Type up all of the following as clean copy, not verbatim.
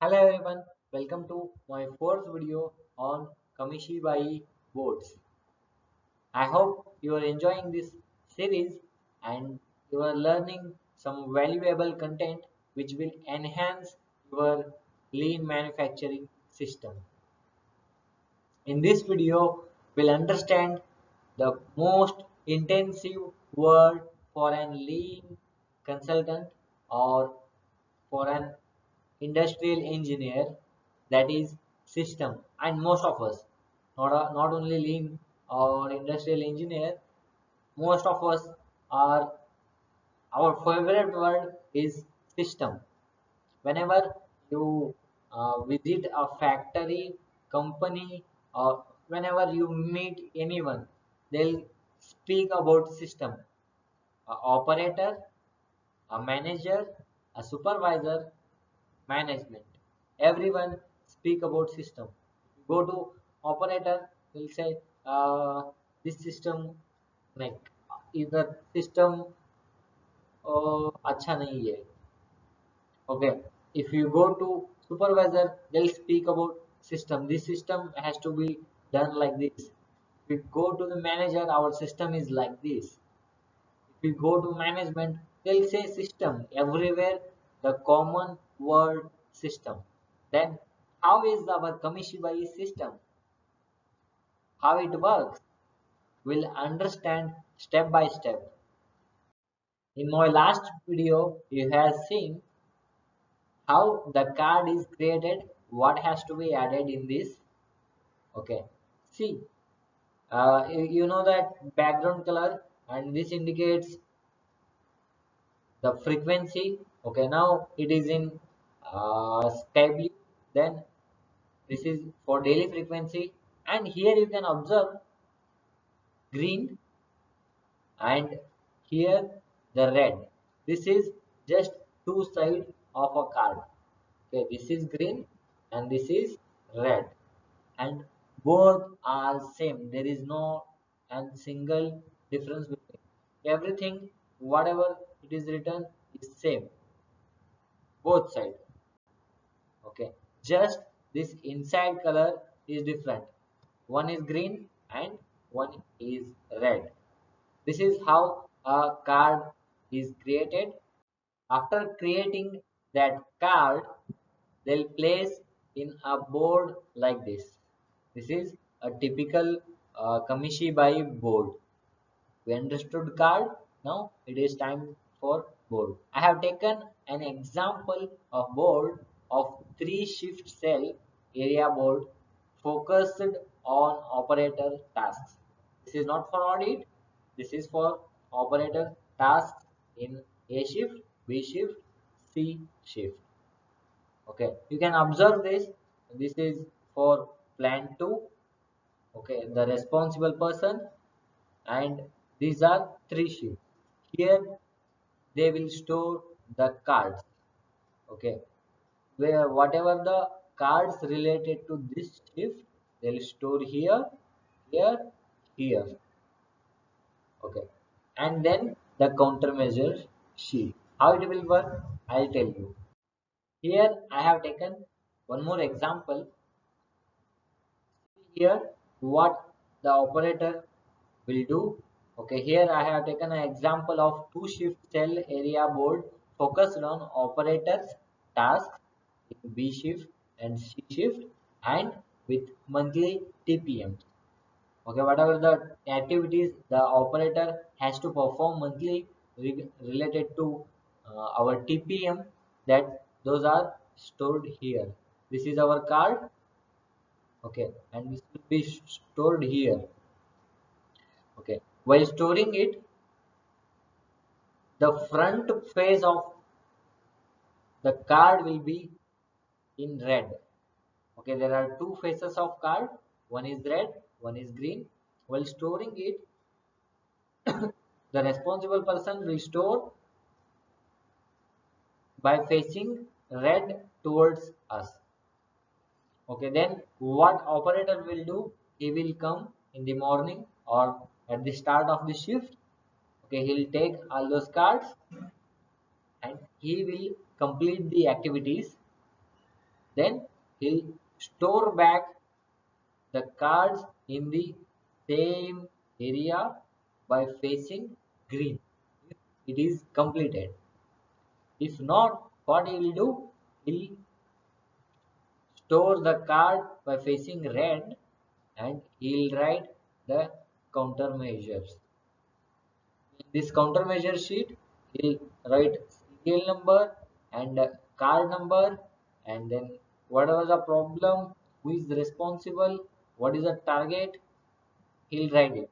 Hello everyone, welcome to my fourth video on Kamishibai Boards. I hope you are enjoying this series and you are learning some valuable content which will enhance your lean manufacturing system. In this video, we'll understand the most intensive word for an lean consultant or for an industrial engineer, that is system. And most of us, not only lean or industrial engineer, most of us are, our favorite word is system. Whenever you visit a factory, company, or whenever you meet anyone, they'll speak about system. A operator, a manager, a supervisor, management, everyone speak about system. Go to operator, will say this system, like, either system अच्छा नहीं है. Okay, if you go to supervisor, they'll speak about system. This system has to be done like this. If we go to the manager, our system is like this. If we go to management, they'll say system. Everywhere the common word system. Then how is our Kamishibai system? How it works? We'll understand step by step. In my last video, you have seen how the card is created, what has to be added in this. Okay, see, you know that background color, and this indicates the frequency. Okay, now it is in sky blue. Then this is for daily frequency, and here you can observe green, and here the red. This is just two sides of a card. Okay, this is green and this is red, and both are same. There is no and single difference between everything. Whatever it is written is same, both sides. Okay, just this inside color is different. One is green and one is red. This is how a card is created. After creating that card, they'll place in a board like this. This is a typical Kamishibai board. We understood card. Now it is time for board. I have taken an example of board of 3-shift cell area board focused on operator tasks. This is not for audit. This is for operator tasks in A shift, B shift, C shift. Okay, you can observe this. This is for plan 2. Okay, the responsible person, and these are 3 shifts. Here they will store the cards. Okay, where whatever the cards related to this shift, they'll store here, here, here. Okay, and then the countermeasure sheet. How it will work, I'll tell you. Here I have taken one more example. Here what the operator will do. Okay, here I have taken an example of 2-shift cell area board focused on operators tasks in B shift and C shift, and with monthly TPM. Okay, whatever the activities the operator has to perform monthly related to our TPM, that those are stored here. This is our card. Okay, and this will be stored here. Okay, while storing it, the front face of the card will be in red. Okay, there are two faces of card, one is red, one is green. While storing it, the responsible person will store by facing red towards us. Okay, then what operator will do, he will come in the morning or at the start of the shift. Okay, he'll take all those cards and he will complete the activities. Then he'll store back the cards in the same area by facing green. It is completed. If not, what he will do? He'll store the card by facing red and he'll write the countermeasures. In this countermeasure sheet, he'll write serial number and card number, and then whatever the problem, who is responsible, what is the target, he'll write it.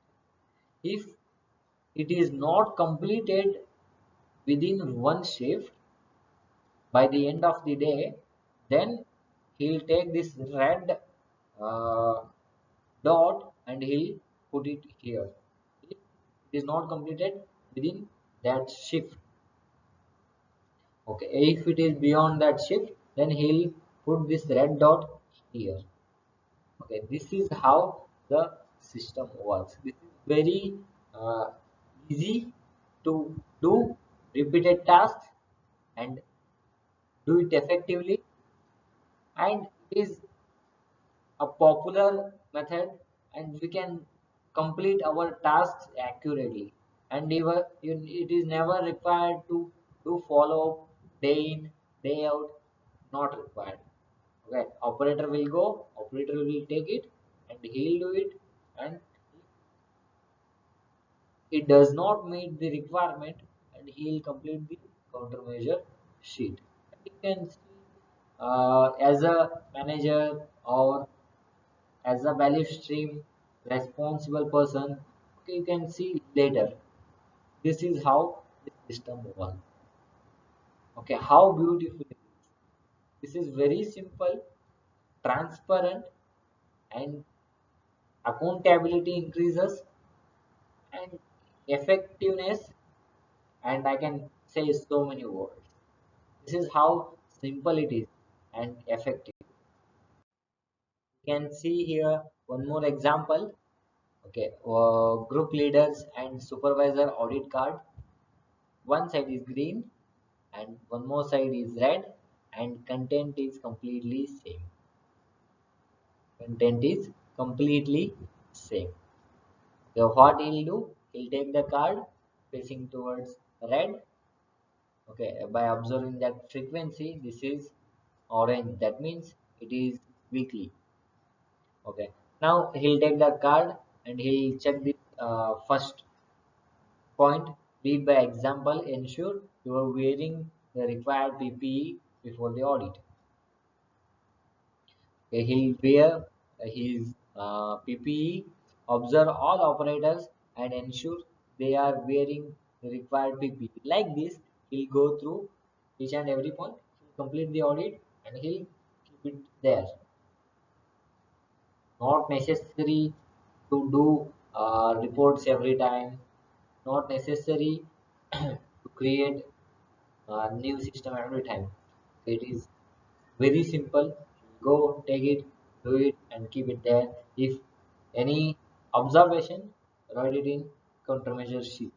If it is not completed within one shift by the end of the day, then he'll take this red uh, dot and he'll put it here. If it is not completed within that shift. Okay, if it is beyond that shift, then he'll put this red dot here. Okay, this is how the system works. This is very uh, easy to do repeated tasks and do it effectively, and it is a popular method, and we can complete our tasks accurately, and even it is never required to do follow up day in day out. Not required. Okay, operator will go, operator will take it and he'll do it, and it does not meet the requirement, and he'll complete the countermeasure sheet. And you can see as a manager or as a value stream responsible person. Okay, you can see later. This is how the system works. Okay, how beautiful it is. This is very simple, transparent, and accountability increases and effectiveness, and I can say so many words. This is how simple it is and effective. You can see here one more example. Okay, group leaders and supervisor audit card. One side is green and one more side is red, and content is completely same. Content is completely same. So what he'll do? He'll take the card facing towards red. Okay, by observing that frequency, this is orange. That means it is weekly. Okay, now he'll take the card and he'll check the first point. Lead by example. Ensure you are wearing the required PPE before the audit. Okay, he'll wear his PPE. Observe all operators and ensure they are wearing the required PPE. Like this, he'll go through each and every point, he'll complete the audit, and he'll keep it there. Not necessary to do reports every time. Not necessary to create a new system every time. It is very simple. Go take it, do it, and keep it there. If any observation, write it in countermeasure sheet.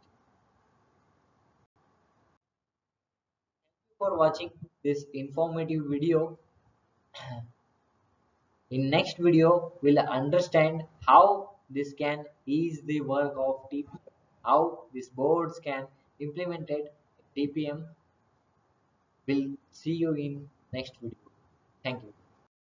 For watching this informative video. In next video, we'll understand how this can ease the work of TPM, how these boards can implement it in TPM. We'll see you in next video. Thank you.